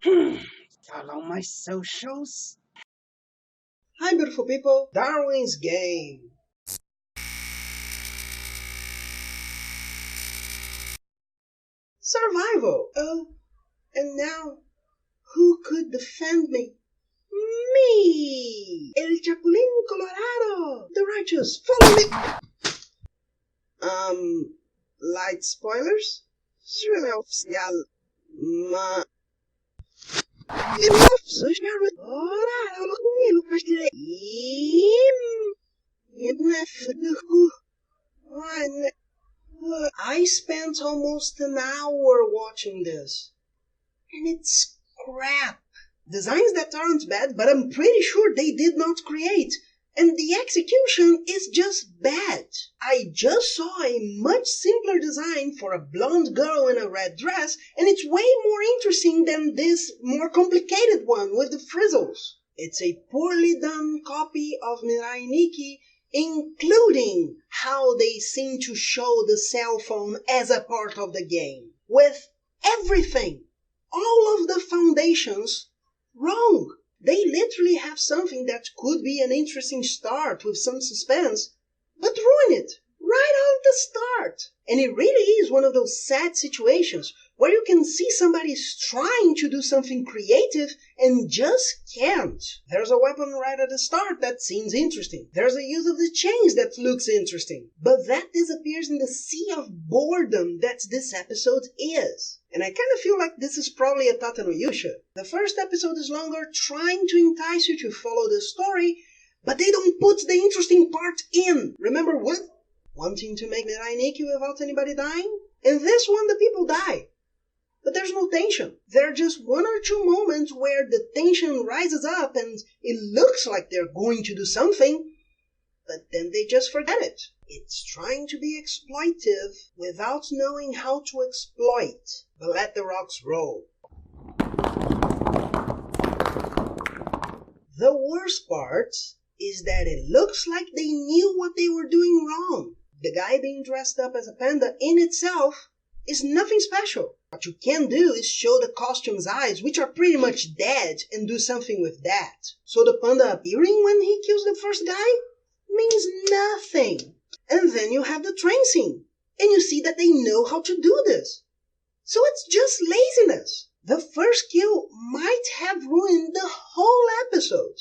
Follow my socials. Hi beautiful people, Darwin's game. Survival. Oh, and now, who could defend me? Me! El Chapulín Colorado! The righteous, follow me! Light spoilers? Surely oficial. Ma... I spent almost an hour watching this, and it's crap. Designs that aren't bad, but I'm pretty sure they did not create, and the execution is just bad. I just saw a much simpler design for a blonde girl in a red dress, and it's way more interesting than this more complicated one with the frizzles. It's a poorly done copy of Mirai Nikki, including how they seem to show the cell phone as a part of the game. With everything, all of the foundations wrong. They literally have something that could be an interesting start with some suspense, but ruin it right off the start. And it really is one of those sad situations where you can see somebody's trying to do something creative and just can't. There's a weapon right at the start that seems interesting. There's a use of the chains that looks interesting. But that disappears in the sea of boredom that this episode is. And I kind of feel like this is probably a Tata no Yusha. The first episode is longer, trying to entice you to follow the story, but they don't put the interesting part in. Remember what? Wanting to make Mirai Nikki without anybody dying? In this one, the people die. But there's no tension. There are just one or two moments where the tension rises up and it looks like they're going to do something, but then they just forget it. It's trying to be exploitive without knowing how to exploit. But let the rocks roll. The worst part is that it looks like they knew what they were doing wrong. The guy being dressed up as a panda in itself is nothing special. What you can do is show the costume's eyes, which are pretty much dead, and do something with that. So the panda appearing when he kills the first guy means nothing. And then you have the train scene, and you see that they know how to do this. So it's just laziness. The first kill might have ruined the whole episode.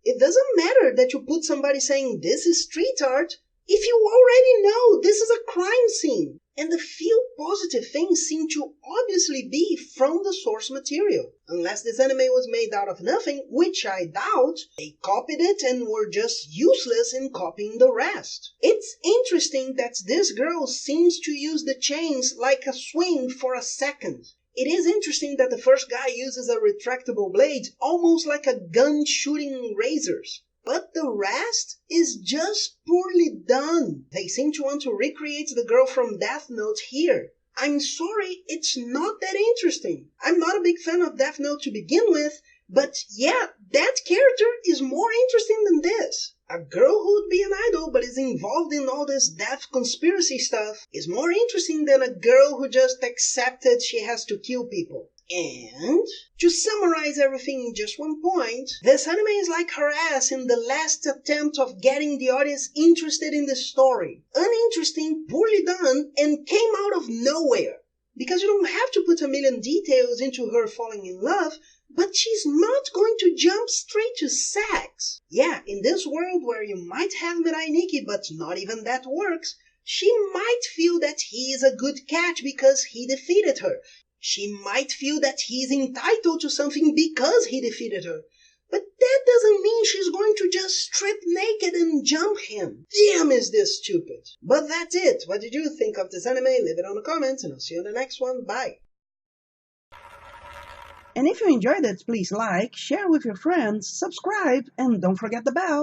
It doesn't matter that you put somebody saying this is street art if you already know this is a crime scene. And the few positive things seem to obviously be from the source material. Unless this anime was made out of nothing, which I doubt, they copied it and were just useless in copying the rest. It's interesting that this girl seems to use the chains like a swing for a second. It is interesting that the first guy uses a retractable blade, almost like a gun shooting razors. But the rest is just poorly done. They seem to want to recreate the girl from Death Note here. I'm sorry, it's not that interesting. I'm not a big fan of Death Note to begin with, but yeah, that character is more interesting than this. A girl who would be an idol but is involved in all this death conspiracy stuff is more interesting than a girl who just accepted she has to kill people. And, to summarize everything in just one point, this anime is like her ass in the last attempt of getting the audience interested in the story. Uninteresting, poorly done, and came out of nowhere. Because you don't have to put a million details into her falling in love, but she's not going to jump straight to sex. Yeah, in this world where you might have Mirai Nikki, but not even that works, she might feel that he is a good catch because he defeated her. She might feel that he's entitled to something because he defeated her. But that doesn't mean she's going to just strip naked and jump him. Damn, is this stupid. But that's it. What did you think of this anime? Leave it on the comments and I'll see you in the next one. Bye. And if you enjoyed it, please like, share with your friends, subscribe, and don't forget the bell.